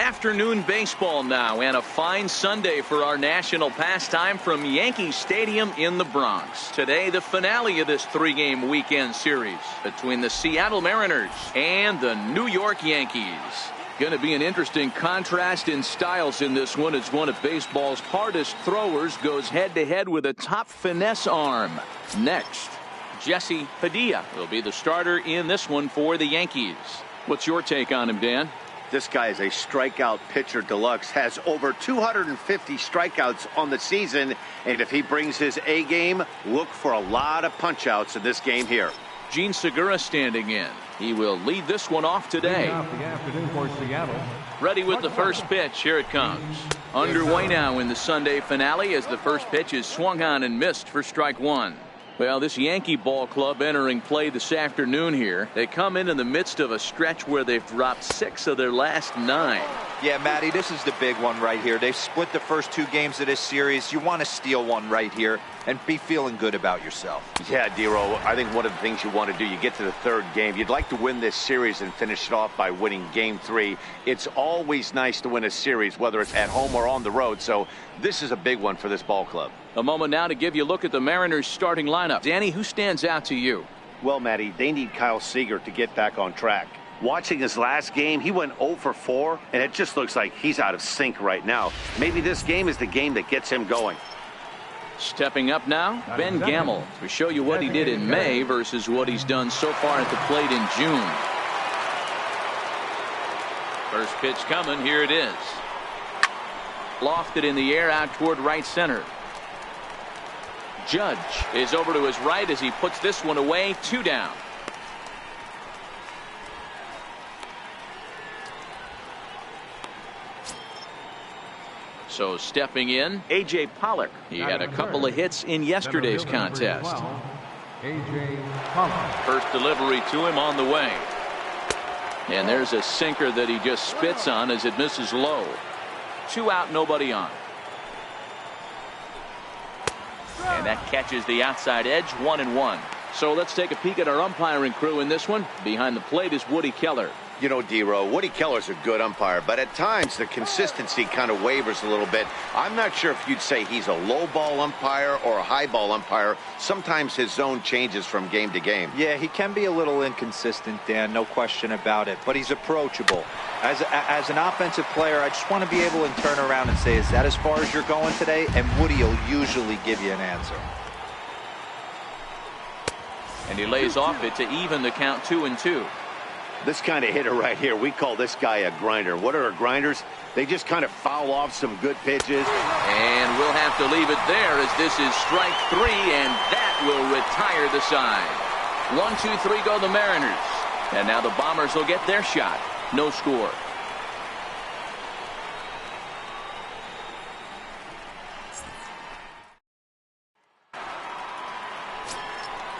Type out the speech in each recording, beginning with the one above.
Afternoon baseball now, and a fine Sunday for our national pastime from Yankee Stadium in the Bronx. Today, the finale of this three-game weekend series between the Seattle Mariners and the New York Yankees. Going to be an interesting contrast in styles in this one, as one of baseball's hardest throwers goes head-to-head with a top finesse arm. Next, Jesse Padilla will be the starter in this one for the Yankees. What's your take on him, Dan? This guy is a strikeout pitcher deluxe, has over 250 strikeouts on the season, and if he brings his A game, look for a lot of punch-outs in this game here. Gene Segura standing in. He will lead this one off today. Ready with the first pitch. Here it comes. Underway now in the Sunday finale as the first pitch is swung on and missed for strike one. Well, this Yankee ball club entering play this afternoon here. They come in the midst of a stretch where they've dropped 6 of their last 9. Yeah, Matty, this is the big one right here. They've split the first 2 games of this series. You want to steal one right here and be feeling good about yourself. Yeah, Dero, I think one of the things you want to do, you get to the 3rd game, you'd like to win this series and finish it off by winning game 3. It's always nice to win a series, whether it's at home or on the road, so this is a big one for this ball club. A moment now to give you a look at the Mariners starting lineup. Danny, who stands out to you? Well, Matty, they need Kyle Seager to get back on track. Watching his last game, he went 0 for 4, and it just looks like he's out of sync right now. Maybe this game is the game that gets him going. Stepping up now, Ben Gamel, to show you what he did in May versus what he's done so far at the plate in June. First pitch coming, here it is. Lofted in the air out toward right center. Judge is over to his right as he puts this one away. 2 down. So stepping in, A.J. Pollock. He had a couple of hits in yesterday's contest. First delivery to him on the way. And there's a sinker that he just spits on as it misses low. 2 out, nobody on. And that catches the outside edge, 1-1. So let's take a peek at our umpiring crew in this one. Behind the plate is Woody Keller. You know, D-Row, Woody Keller's a good umpire, but at times the consistency kind of wavers a little bit. I'm not sure if you'd say he's a low ball umpire or a high ball umpire. Sometimes his zone changes from game to game. Yeah, he can be a little inconsistent, Dan, no question about it, but he's approachable. As an offensive player, I just want to be able to turn around and say, is that as far as you're going today? And Woody will usually give you an answer. And he lays off it to even the count 2-2. This kind of hitter right here, we call this guy a grinder. What are grinders? They just kind of foul off some good pitches. And we'll have to leave it there as this is strike 3, and that will retire the side. 1-2-3 go the Mariners. And now the Bombers will get their shot. No score.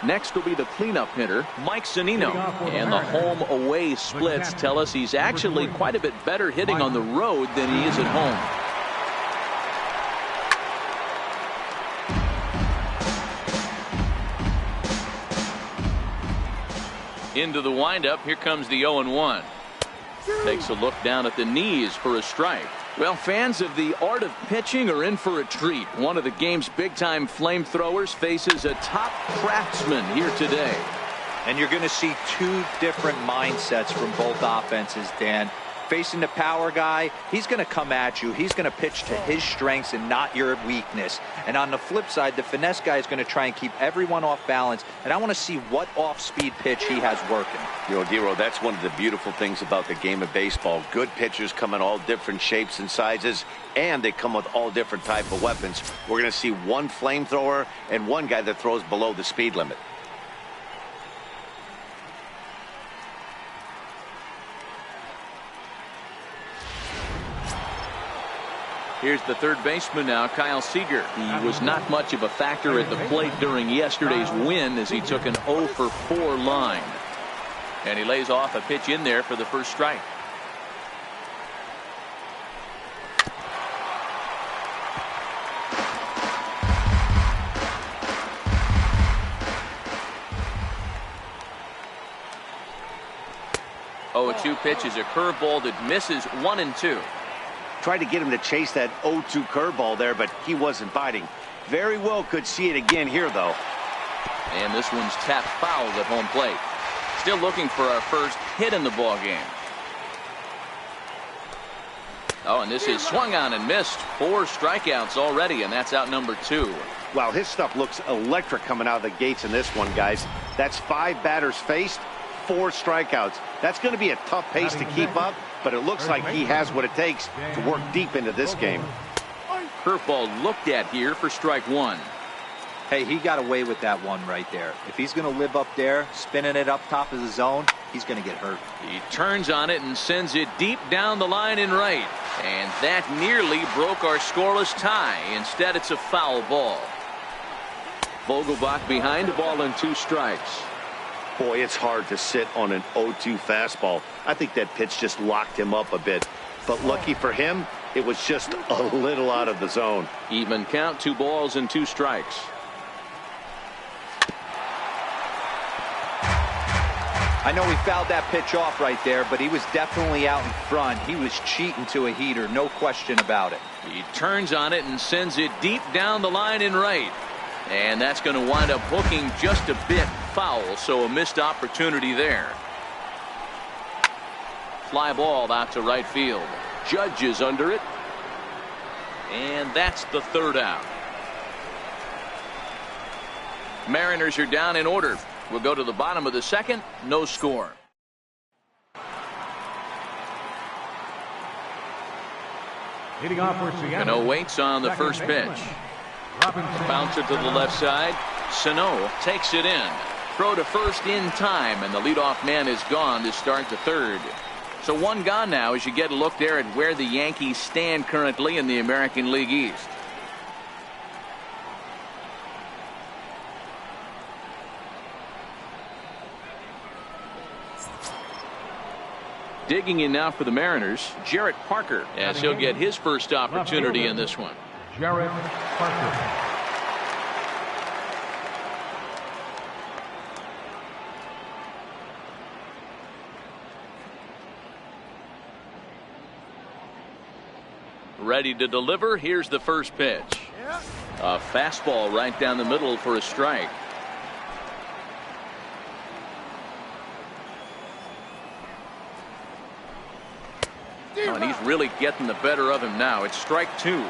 Next will be the cleanup hitter, Mike Zunino. And the home-away splits tell us he's actually quite a bit better hitting on the road than he is at home. Into the windup, here comes the 0-1. Takes a look down at the knees for a strike. Well, fans of the art of pitching are in for a treat. One of the game's big-time flamethrowers faces a top craftsman here today. And you're going to see 2 different mindsets from both offenses, Dan. Facing the power guy, he's going to come at you. He's going to pitch to his strengths and not your weakness. And on the flip side, the finesse guy is going to try and keep everyone off balance. And I want to see what off-speed pitch he has working. You know, D-Row, that's one of the beautiful things about the game of baseball. Good pitchers come in all different shapes and sizes, and they come with all different type of weapons. We're going to see one flamethrower and one guy that throws below the speed limit. Here's the third baseman now, Kyle Seager. He was not much of a factor at the plate during yesterday's win as he took an 0 for 4 line. And he lays off a pitch in there for the first strike. Oh, a 2 pitch is a curveball that misses 1-2. Tried to get him to chase that 0-2 curveball there, but he wasn't biting. Very well could see it again here, though. And this one's tapped foul at home plate. Still looking for our first hit in the ball game. Oh, and this is swung on and missed. 4 strikeouts already, and that's out number 2. Wow, his stuff looks electric coming out of the gates in this one, guys. That's 5 batters faced, 4 strikeouts. That's going to be a tough pace to keep up, but it looks like he has what it takes to work deep into this game. Curveball looked at here for strike 1. Hey, he got away with that one right there. If he's going to live up there, spinning it up top of the zone, he's going to get hurt. He turns on it and sends it deep down the line in right. And that nearly broke our scoreless tie. Instead, it's a foul ball. Vogelbach behind, a ball and 2 strikes. Boy, it's hard to sit on an 0-2 fastball. I think that pitch just locked him up a bit. But lucky for him, it was just a little out of the zone. Even count, 2 balls and 2 strikes. I know he fouled that pitch off right there, but he was definitely out in front. He was cheating to a heater, no question about it. He turns on it and sends it deep down the line in right. And that's going to wind up hooking just a bit foul, so a missed opportunity there. Fly ball out to right field. Judge is under it. And that's the 3rd out. Mariners are down in order. We'll go to the bottom of the 2nd. No score. Cano waits on the first pitch. Bouncer to the left side. Sano takes it in. Throw to first in time, and the leadoff man is gone to start the 3rd. So 1 gone now as you get a look there at where the Yankees stand currently in the American League East. Digging in now for the Mariners, Jarrett Parker, as he'll get his first opportunity in this one. Jarrett Parker. Ready to deliver. Here's the first pitch. A fastball right down the middle for a strike. Oh, and he's really getting the better of him now. It's strike 2.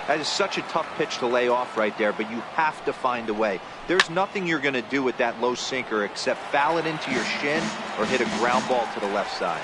That is such a tough pitch to lay off right there, but you have to find a way. There's nothing you're going to do with that low sinker except foul it into your shin or hit a ground ball to the left side.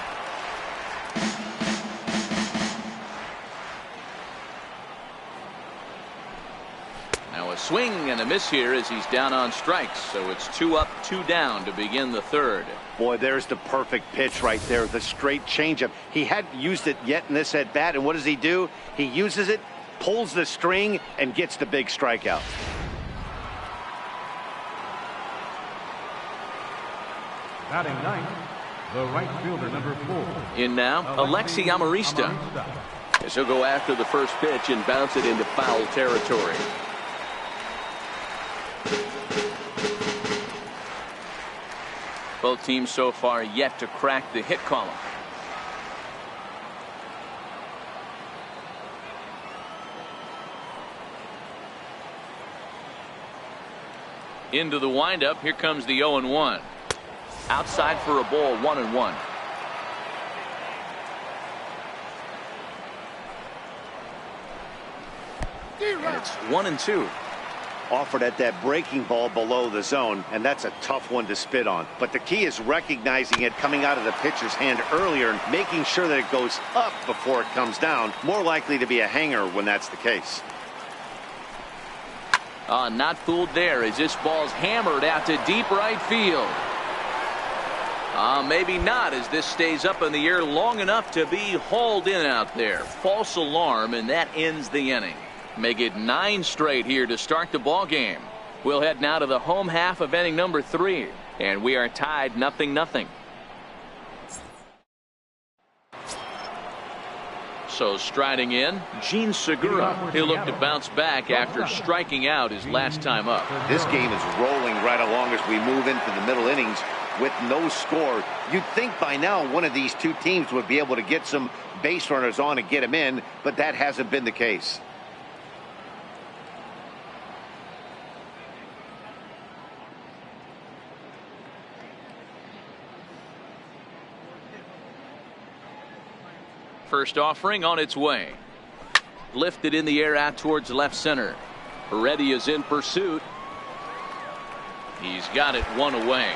Now a swing and a miss here as he's down on strikes. So it's 2 up, 2 down to begin the 3rd. Boy, there's the perfect pitch right there. The straight changeup. He hadn't used it yet in this at bat. And what does he do? He uses it, pulls the string, and gets the big strikeout. Batting 9th, the right fielder, number 4. In now, Alexi Amarista. As he'll go after the first pitch and bounce it into foul territory. Both teams so far yet to crack the hit column. Into the windup. Here comes the 0-1. Outside for a ball, 1-1. And it's 1-2. Offered at that breaking ball below the zone, and that's a tough one to spit on. But the key is recognizing it coming out of the pitcher's hand earlier and making sure that it goes up before it comes down. More likely to be a hanger when that's the case. Not fooled there as this ball's hammered out to deep right field. Maybe not, as this stays up in the air long enough to be hauled in out there. False alarm, and that ends the inning. Make it 9 straight here to start the ball game. We'll head now to the home half of inning number 3, and we are tied 0-0. So striding in, Gene Segura. He'll look to bounce back after striking out his last time up. This game is rolling right along as we move into the middle innings. with no score. You'd think by now one of these two teams would be able to get some base runners on and get them in, but that hasn't been the case. First offering on its way. Lifted in the air out towards left center. Reddy is in pursuit. He's got it one away.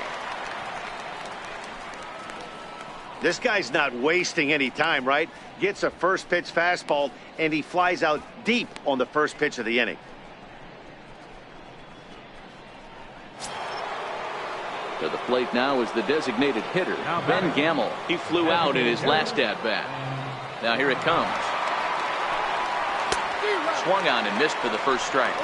This guy's not wasting any time, right? Gets a first pitch fastball, and he flies out deep on the first pitch of the inning. To the plate now is the designated hitter, Ben Gamble. He flew out in his last at-bat. Now here it comes. Swung on and missed for the first strike.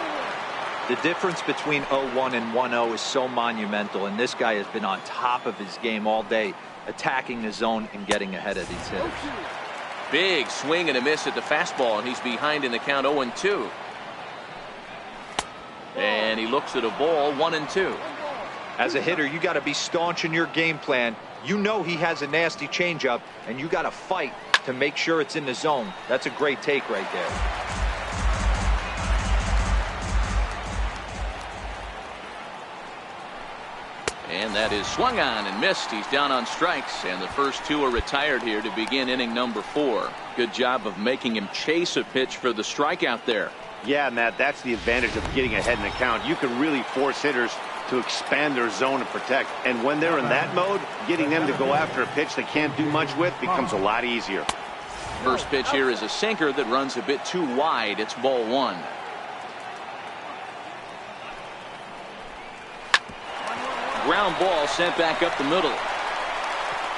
The difference between 0-1 and 1-0 is so monumental, and this guy has been on top of his game all day, attacking the zone and getting ahead of these hitters. Big swing and a miss at the fastball, and he's behind in the count 0-2. And he looks at a ball 1-2. As a hitter, you got to be staunch in your game plan. You know he has a nasty changeup, and you got to fight to make sure it's in the zone. That's a great take right there. And that is swung on and missed. He's down on strikes, and the first two are retired here to begin inning number 4. Good job of making him chase a pitch for the strikeout there. Yeah, Matt, that's the advantage of getting ahead in the count. You can really force hitters to expand their zone and protect. And when they're in that mode, getting them to go after a pitch they can't do much with becomes a lot easier. First pitch here is a sinker that runs a bit too wide. It's ball 1. Ground ball sent back up the middle.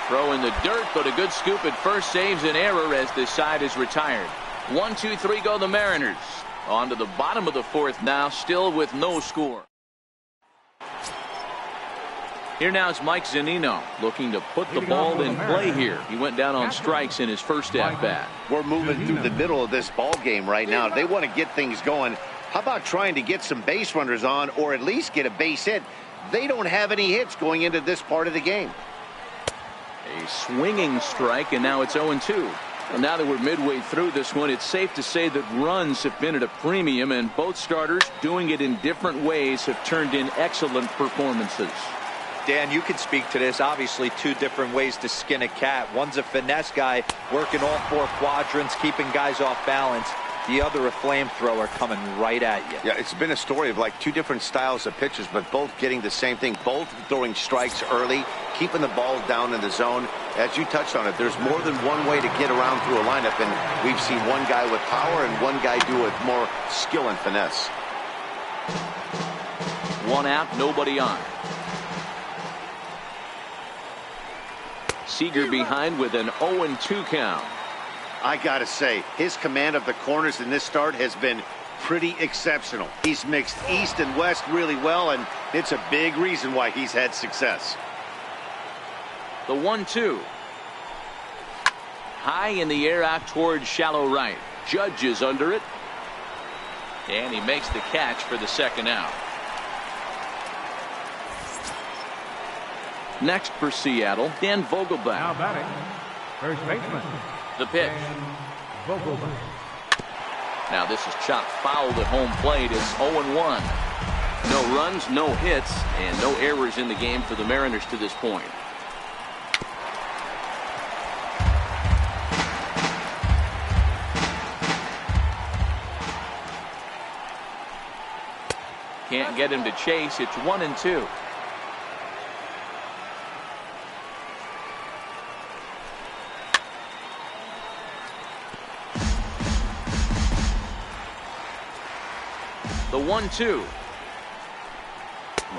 Throw in the dirt, but a good scoop at first saves an error as this side is retired. 1, 2, 3 go the Mariners. On to the bottom of the 4th now, still with no score. Here now is Mike Zunino looking to put the ball in play here. He went down on strikes in his first at-bat. We're moving through the middle of this ball game right now. They want to get things going. How about trying to get some base runners on, or at least get a base hit? They don't have any hits going into this part of the game. A swinging strike, and now it's 0-2. Well, now that we're midway through this one, it's safe to say that runs have been at a premium, and both starters, doing it in different ways, have turned in excellent performances. Dan, you can speak to this. Obviously, two different ways to skin a cat. One's a finesse guy, working all 4 quadrants, keeping guys off balance. The other, a flamethrower coming right at you. Yeah, it's been a story of like two different styles of pitchers, but both getting the same thing. Both throwing strikes early, keeping the ball down in the zone. As you touched on it, there's more than one way to get around through a lineup, and we've seen one guy with power and one guy do it with more skill and finesse. 1 out, nobody on. Seager behind with an 0-2 count. I gotta say, his command of the corners in this start has been pretty exceptional. He's mixed east and west really well, and it's a big reason why he's had success. The 1-2. High in the air out towards shallow right. Judge is under it. And he makes the catch for the second out. Next for Seattle, Dan Vogelbach. Now batting, first baseman. The pitch. Vogelbach. Now this is chopped foul at home plate. It's 0-1. No runs, no hits, and no errors in the game for the Mariners to this point. Can't get him to chase. It's 1-2. The 1-2.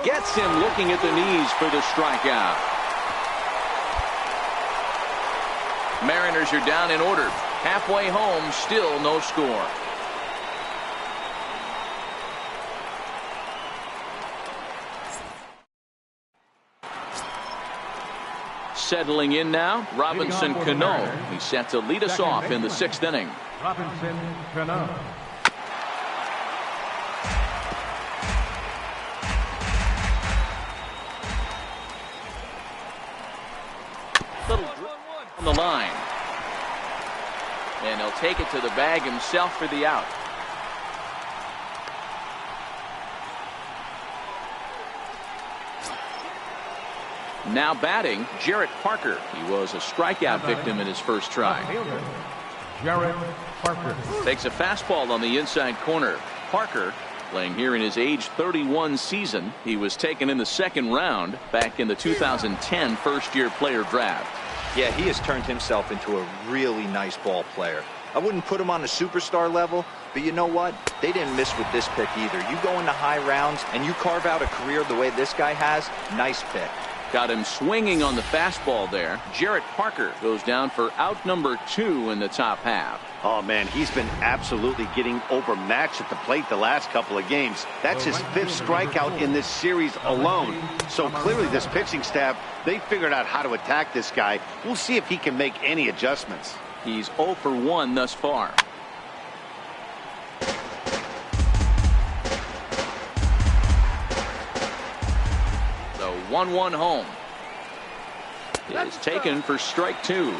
Gets him looking at the knees for the strikeout. Mariners are down in order. Halfway home, still no score. Settling in now, Robinson Cano. He's set to lead us off in the 6th inning. Robinson Cano. line. And he'll take it to the bag himself for the out. Now batting, Jarrett Parker. He was a strikeout victim in his first try. Jarrett Parker Takes a fastball on the inside corner. Parker, playing here in his age 31 season. He was taken in the second round back in the 2010 first-year player draft. Yeah, he has turned himself into a really nice ball player. I wouldn't put him on a superstar level, but you know what? They didn't miss with this pick either. You go into high rounds and you carve out a career the way this guy has, nice pick. Got him swinging on the fastball there. Jarrett Parker goes down for out number 2 in the top half. Oh, man, he's been absolutely getting overmatched at the plate the last couple of games. That's his 5th strikeout in this series alone. So clearly this pitching staff, they figured out how to attack this guy. We'll see if he can make any adjustments. He's 0 for 1 thus far. The 1-1 home is taken for strike 2.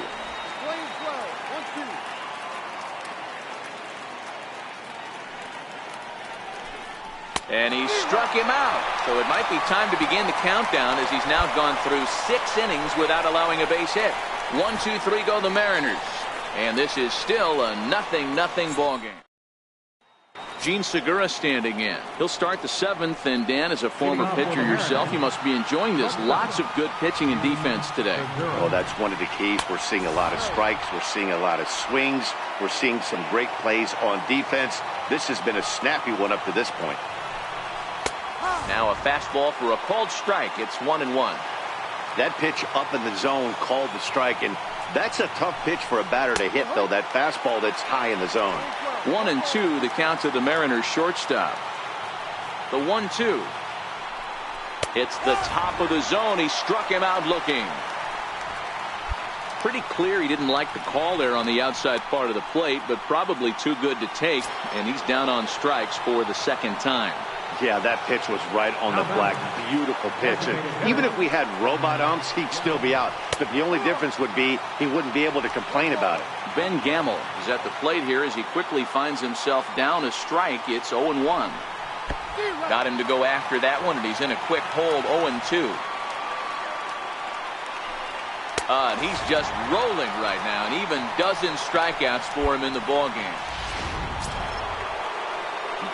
And he struck him out. So it might be time to begin the countdown, as he's now gone through 6 innings without allowing a base hit. 1, 2, 3 go the Mariners. And this is still a 0-0 ball game. Gene Segura standing in. He'll start the 7th, and Dan, as a former pitcher yourself, you must be enjoying this. Lots of good pitching and defense today. Well, that's one of the keys. We're seeing a lot of strikes. We're seeing a lot of swings. We're seeing some great plays on defense. This has been a snappy one up to this point. Now a fastball for a called strike. It's 1-1. That pitch up in the zone called the strike, and that's a tough pitch for a batter to hit, though, that fastball that's high in the zone. 1-2, the count to the Mariners shortstop. The 1-2. It's the top of the zone. He struck him out looking. Pretty clear he didn't like the call there on the outside part of the plate, but probably too good to take, and he's down on strikes for the second time. Yeah, that pitch was right on the black. Beautiful pitch. And even if we had robot umps, he'd still be out. But the only difference would be he wouldn't be able to complain about it. Ben Gamble is at the plate here as he quickly finds himself down a strike. It's 0-1. Got him to go after that one, and he's in a quick hold. 0-2. And he's just rolling right now, and even dozen strikeouts for him in the ballgame.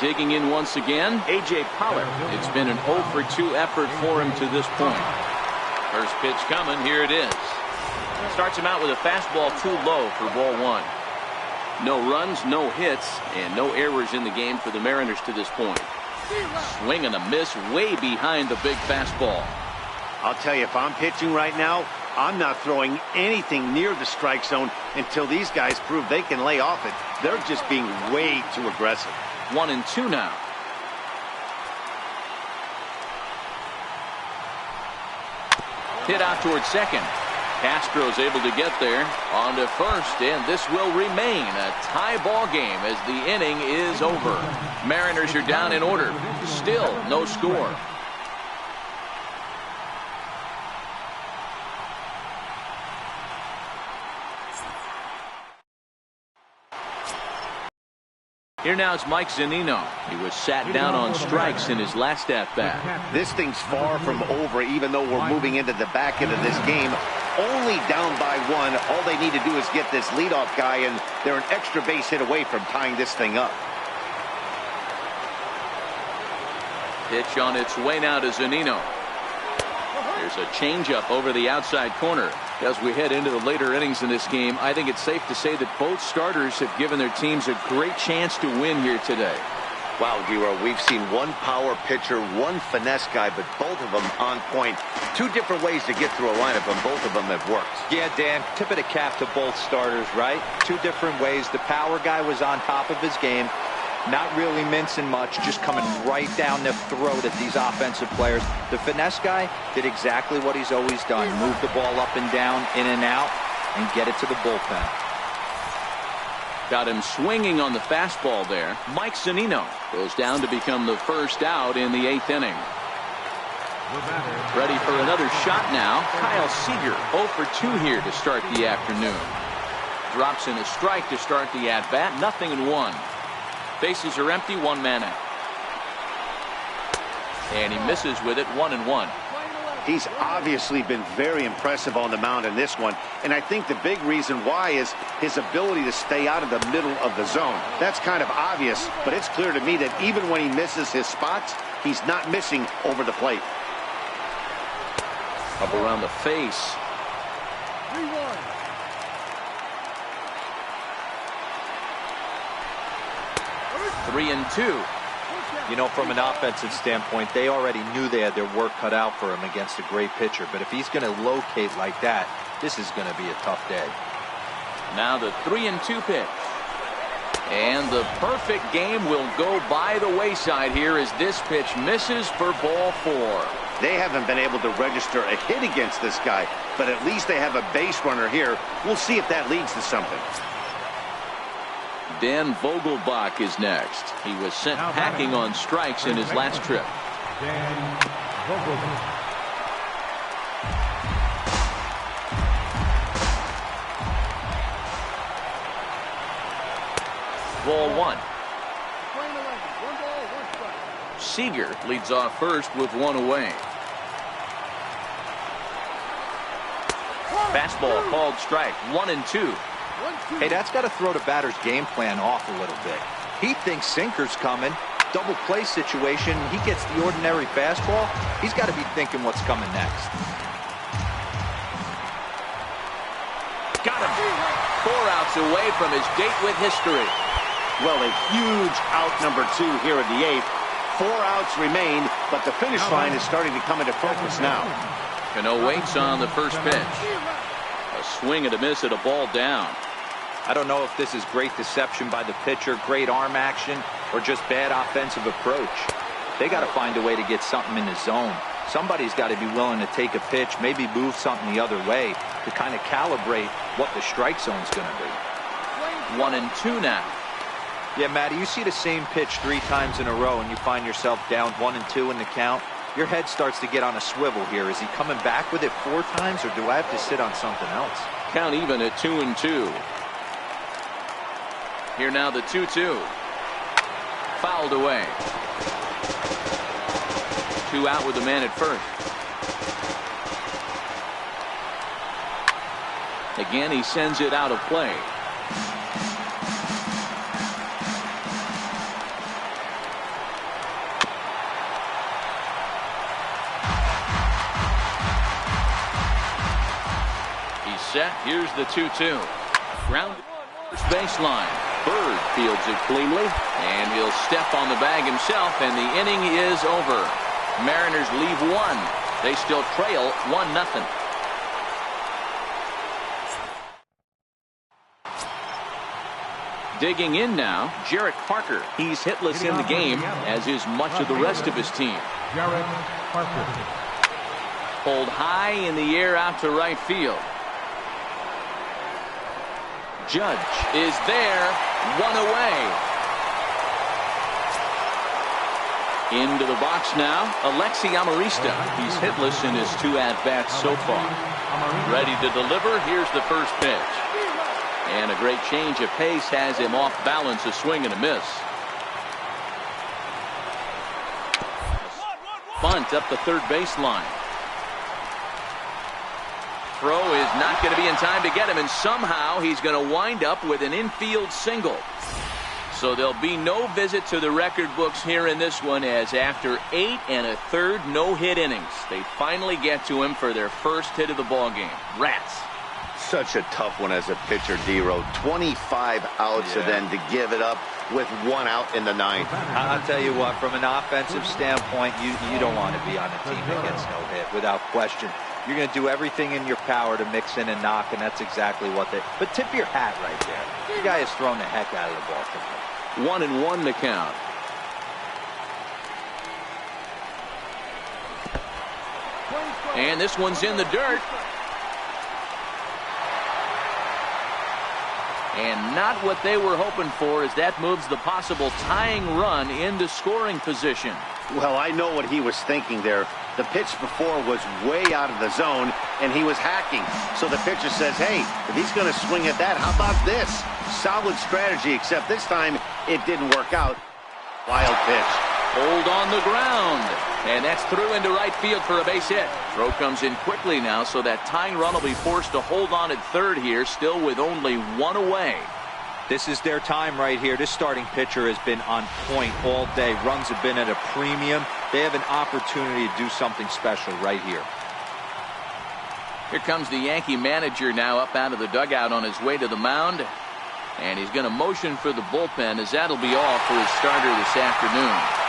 Digging in once again, A.J. Pollard. It's been an 0 for 2 effort for him to this point. First pitch coming. Here it is. Starts him out with a fastball too low for ball 1. No runs, no hits, and no errors in the game for the Mariners to this point. Swing and a miss way behind the big fastball. I'll tell you, if I'm pitching right now, I'm not throwing anything near the strike zone until these guys prove they can lay off it. They're just being way too aggressive. 1-2 now. Hit out towards second. Castro's able to get there on to first, and this will remain a tie ball game as the inning is over. Mariners are down in order. Still no score. Here now is Mike Zunino. He was sat down on strikes in his last at-bat. This thing's far from over, even though we're moving into the back end of this game. Only down by 1. All they need to do is get this leadoff guy, and they're an extra base hit away from tying this thing up. Pitch on its way now to Zunino. There's a changeup over the outside corner. As we head into the later innings in this game, I think it's safe to say that both starters have given their teams a great chance to win here today. Wow, Giro, we've seen one power pitcher, one finesse guy, but both of them on point. 2 different ways to get through a lineup, and both of them have worked. Yeah, Dan, tip of the cap to both starters, right? 2 different ways. The power guy was on top of his game. Not really mincing much, just coming right down the throat at these offensive players. The finesse guy did exactly what he's always done. Move the ball up and down, in and out, and get it to the bullpen. Got him swinging on the fastball there. Mike Zunino goes down to become the first out in the 8th inning. The batter. Ready for another shot now. Kyle Seager 0 for 2 here to start the afternoon. Drops in a strike to start the at-bat. 0-1. Bases are empty. 1 man out. And he misses with it. 1-1. He's obviously been very impressive on the mound in this one, and I think the big reason why is his ability to stay out of the middle of the zone. That's kind of obvious, but it's clear to me that even when he misses his spots, he's not missing over the plate. Up around the face. 3-2. You know, from an offensive standpoint, they already knew they had their work cut out for him against a great pitcher. But if he's going to locate like that, this is going to be a tough day. Now the 3-2 pitch. And the perfect game will go by the wayside here as this pitch misses for ball 4. They haven't been able to register a hit against this guy, but at least they have a base runner here. We'll see if that leads to something. Dan Vogelbach is next. He was sent packing on strikes in his last trip. Dan Vogelbach. Ball 1. Seager leads off first with 1 away. Fastball called strike. 1-2. Hey, that's got to throw the batter's game plan off a little bit. He thinks sinker's coming. Double play situation. He gets the ordinary fastball. He's got to be thinking what's coming next. Got him. 4 outs away from his date with history. Well, a huge out number 2 here in the 8th. 4 outs remain, but the finish line is starting to come into focus now. Cano waits on the first pitch. A swing and a miss at a ball down. I don't know if this is great deception by the pitcher, great arm action, or just bad offensive approach. They got to find a way to get something in the zone. Somebody's got to be willing to take a pitch, maybe move something the other way to kind of calibrate what the strike zone's going to be. 1-2 now. Yeah, Matty, you see the same pitch 3 times in a row and you find yourself down 1-2 in the count. Your head starts to get on a swivel here. Is he coming back with it 4 times, or do I have to sit on something else? Count even at 2-2. Here now the 2-2. Fouled away. 2 out with the man at first. Again, he sends it out of play. He's set. Here's the 2-2. Ground first baseline. Bird fields it cleanly, and he'll step on the bag himself, and the inning is over. Mariners leave 1. They still trail 1-0. Digging in now, Jarrett Parker. He's hitless in the game, as is much of the rest of his team. Jarrett Parker. Pulled high in the air out to right field. Judge is there, 1 away. Into the box now, Alexi Amarista. He's hitless in his 2 at-bats so far. Ready to deliver. Here's the first pitch. And a great change of pace has him off balance, a swing and a miss. Bunt up the third baseline. Throw is not going to be in time to get him, and somehow he's going to wind up with an infield single. So there'll be no visit to the record books here in this one, as after 8 1/3 no-hit innings, they finally get to him for their first hit of the ballgame. Rats. Such a tough one as a pitcher, D-Row. 25 outs and then to give it up with 1 out in the 9th. I'll tell you what, from an offensive standpoint, you don't want to be on a team that gets no hit, without question. You're going to do everything in your power to mix in and knock, and that's exactly what they... But tip your hat right there. The guy has thrown the heck out of the ball tonight. 1-1 to count. And this one's in the dirt. And not what they were hoping for, as that moves the possible tying run into scoring position. Well, I know what he was thinking there. The pitch before was way out of the zone, and he was hacking. So the pitcher says, hey, if he's going to swing at that, how about this? Solid strategy, except this time it didn't work out. Wild pitch. Hold on the ground. And that's through into right field for a base hit. Throw comes in quickly now, so that tying run will be forced to hold on at third here, still with only one away. This is their time right here. This starting pitcher has been on point all day. Runs have been at a premium. They have an opportunity to do something special right here. Here comes the Yankee manager now up out of the dugout on his way to the mound. And he's going to motion for the bullpen, as that'll be all for his starter this afternoon.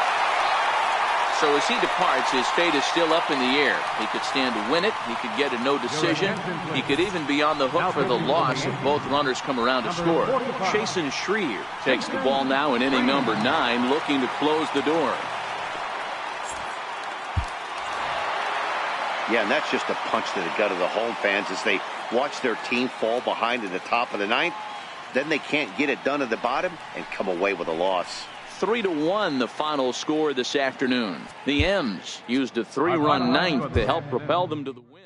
So as he departs, his fate is still up in the air. He could stand to win it. He could get a no decision. He could even be on the hook for the loss if both runners come around to score. Chasen Schrier takes the ball now in inning number 9, looking to close the door. Yeah, and that's just a punch to the gut of the home fans as they watch their team fall behind at the top of the 9th. Then they can't get it done at the bottom and come away with a loss. 3-1 the final score this afternoon. The M's used a 3-run ninth to help propel them to the win.